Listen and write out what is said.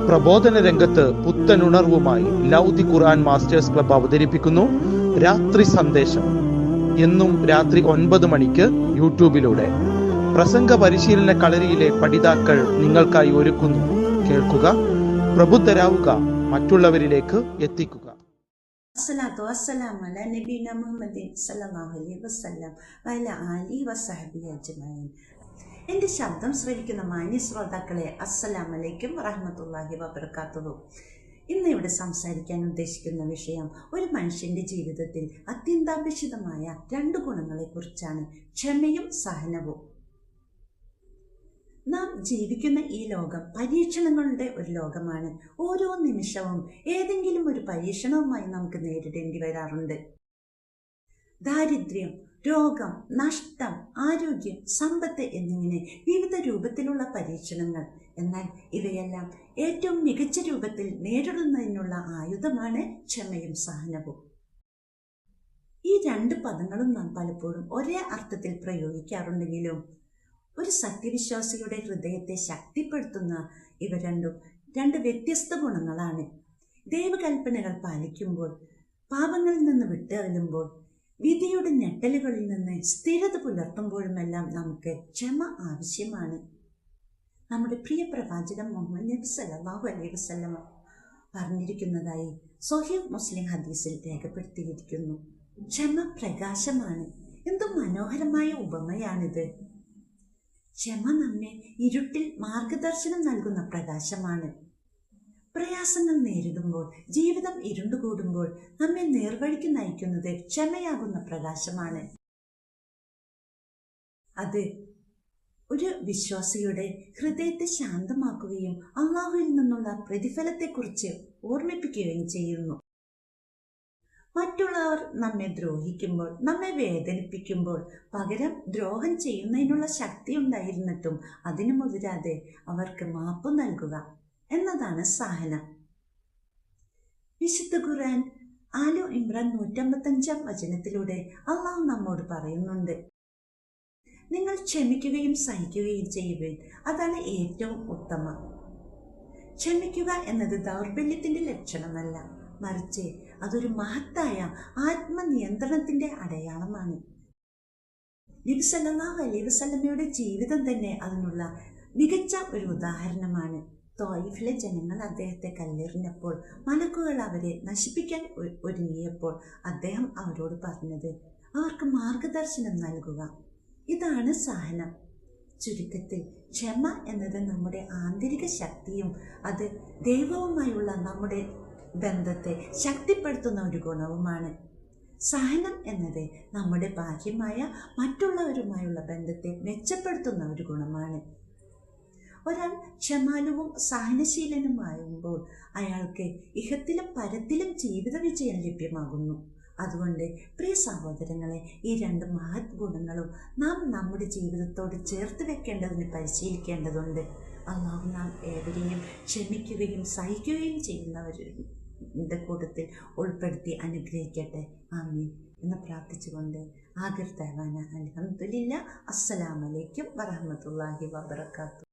പ്രബോധന രംഗത്ത് പുത്തനുണർവുമായി ലൗദി ഖുർആൻ masters club അവതരിപ്പിക്കുന്നു രാത്രി സന്ദേശം. എന്നും രാത്രി 9 മണിക്ക് യൂട്യൂബിലൂടെ പ്രസംഗ പരിശീലന കളരിയിലെ പഠിതാക്കൾ നിങ്ങൾക്കായി ഒരുക്കുന്നു. കേൾക്കുക, പ്രബുദ്ധരാവുക, മറ്റുള്ളവരിലേക്ക് എത്തിക്കുക. അസ്സലാത്തു വസ്സലാമു അലാ നബീന മുഹമ്മദിൻ സല്ലല്ലാഹു അലൈഹി വസല്ലം വഅലാ ആലിഹി വസഹ്ബിഹി അജ്മഈൻ. എൻ്റെ ശബ്ദം ശ്രവിക്കുന്ന മാന്യ ശ്രോതാക്കളെ, അസ്സലാമു അലൈക്കും വറഹ്മത്തുള്ളാഹി വബറകാതുഹു. ഇന്ന് ഇവിടെ സംസാരിക്കാൻ ഉദ്ദേശിക്കുന്ന വിഷയം ഒരു മനുഷ്യൻ്റെ ജീവിതത്തിൽ അത്യന്താപേക്ഷിതമായ 2 ഗുണങ്ങളെക്കുറിച്ചാണ്: ക്ഷമയും സഹനവും. നാം ജീവിക്കുന്ന ഈ ലോകം പരീക്ഷണങ്ങളുടെ ഒരു ലോകമാണ്. ഓരോ നിമിഷവും ഏതെങ്കിലും ഒരു പരീക്ഷണവുമായി നമുക്ക് നേരിടേണ്ടി വരാറുണ്ട്. ദാരിദ്ര്യം, രോഗം, നഷ്ടം, ആരോഗ്യം, സമ്പത്ത് എന്നിങ്ങനെ വിവിധ രൂപത്തിലുള്ള പരീക്ഷണങ്ങൾ. എന്നാൽ ഇവയെല്ലാം ഏറ്റവും മികച്ച രൂപത്തിൽ നേരിടുന്നതിനുള്ള ആയുധമാണ് ക്ഷമയും സഹനവും. ഈ 2 പദങ്ങളും നാം പലപ്പോഴും ഒരേ അർത്ഥത്തിൽ പ്രയോഗിക്കാറുണ്ടെങ്കിലും ഒരു സത്യവിശ്വാസിയുടെ ഹൃദയത്തെ ശക്തിപ്പെടുത്തുന്ന ഇവ രണ്ടും 2 വ്യത്യസ്ത ഗുണങ്ങളാണ്. ദൈവകൽപ്പനകൾ പാലിക്കുമ്പോൾ, പാപങ്ങളിൽ നിന്ന് വിട്ടകലുമ്പോൾ, വിധിയുടെ ഞെട്ടലുകളിൽ നിന്ന് സ്ഥിരത പുലർത്തുമ്പോഴുമെല്ലാം നമുക്ക് ക്ഷമ ആവശ്യമാണ്. നമ്മുടെ പ്രിയ പ്രവാചകൻ മുഹമ്മദ് നബി സല്ലല്ലാഹു അലൈഹി വസല്ലം പറഞ്ഞിരിക്കുന്നതായി സ്വഹീഹ് മുസ്ലിം ഹദീസിൽ രേഖപ്പെടുത്തിയിരിക്കുന്നു: ക്ഷമ പ്രകാശമാണ്. എന്തു മനോഹരമായ ഉപമയാണിത്! ക്ഷമ നമ്മെ ഇരുട്ടിൽ മാർഗദർശനം നൽകുന്ന പ്രകാശമാണ്. പ്രയാസങ്ങൾ നേരിടുമ്പോൾ, ജീവിതം ഇരുണ്ടുകൂടുമ്പോൾ നമ്മെ നേർവഴിക്ക് നയിക്കുന്നത് ക്ഷമയാകുന്ന പ്രകാശമാണ്. അത് ഒരു വിശ്വാസിയുടെ ഹൃദയത്തെ ശാന്തമാക്കുകയും അല്ലാഹുവിൽ നിന്നുള്ള പ്രതിഫലത്തെക്കുറിച്ച് ഓർമ്മിപ്പിക്കുകയും ചെയ്യുന്നു. മറ്റുള്ളവർ നമ്മെ ദ്രോഹിക്കുമ്പോൾ, നമ്മെ വേദനിപ്പിക്കുമ്പോൾ പകരം ദ്രോഹം ചെയ്യുന്നതിനുള്ള ശക്തി ഉണ്ടായിരുന്നിട്ടും അതിനു മുതിരാതെ അവർക്ക് മാപ്പ് നൽകുക എന്നതാണ് സഹനം. വിശുദ്ധ ഖുർആൻ ആലു ഇമ്രാൻ 155 വചനത്തിലൂടെ അള്ളാഹു നമ്മോട് പറയുന്നുണ്ട്: നിങ്ങൾ ക്ഷമിക്കുകയും സഹിക്കുകയും ചെയ്യുവിൻ, അതാണ് ഏറ്റവും ഉത്തമം. ക്ഷമിക്കുക എന്നത് ദൗർബല്യത്തിന്റെ ലക്ഷണമല്ല, മറിച്ച് അതൊരു മഹത്തായ ആത്മനിയന്ത്രണത്തിന്റെ അടയാളമാണ്. നബി സല്ലല്ലാഹു അലൈഹി വസല്ലമയുടെ ജീവിതം തന്നെ അതിനുള്ള മികച്ച ഒരു ഉദാഹരണമാണ്. ത്വായിഫിലെ ജനങ്ങൾ അദ്ദേഹത്തെ കല്ലെറിഞ്ഞപ്പോൾ, മലക്കുകൾ അവരെ നശിപ്പിക്കാൻ ഒരുങ്ങിയപ്പോൾ അദ്ദേഹം അവരോട് പറഞ്ഞത് അവർക്ക് മാർഗദർശനം നൽകുക. ഇതാണ് സഹനം. ചുരുക്കത്തിൽ ക്ഷമ എന്നത് നമ്മുടെ ആന്തരിക ശക്തിയും അത് ദൈവവുമായുള്ള നമ്മുടെ ബന്ധത്തെ ശക്തിപ്പെടുത്തുന്ന ഒരു ഗുണവുമാണ്. സഹനം എന്നത് നമ്മുടെ ബാഹ്യമായ മറ്റുള്ളവരുമായുള്ള ബന്ധത്തെ മെച്ചപ്പെടുത്തുന്ന ഒരു ഗുണമാണ്. ഒരാൾ ക്ഷമാലുവും സഹനശീലനുമാകുമ്പോൾ അയാൾക്ക് ഇഹത്തിലും പരത്തിലും ജീവിത വിജയം ലഭ്യമാകുന്നു. അതുകൊണ്ട് പ്രിയ സഹോദരങ്ങളെ, ഈ 2 മഹത് ഗുണങ്ങളും നാം നമ്മുടെ ജീവിതത്തോട് ചേർത്ത് വെക്കേണ്ടതിന് പരിശീലിക്കേണ്ടതുണ്ട്. അല്ലാഹു നാം ഏവരെയും ക്ഷമിക്കുകയും സഹിക്കുകയും ചെയ്യുന്നവരുടെ കൂട്ടത്തിൽ ഉൾപ്പെടുത്തി അനുഗ്രഹിക്കട്ടെ. ആമീൻ എന്ന് പ്രാർത്ഥിച്ചുകൊണ്ട് ആഖിർ ദഅ്വാനാ അൽഹംദുലില്ലാഹ്. അസ്സലാമു അലൈക്കും വറഹ്മത്തുള്ളാഹി വബറകാതുഹു.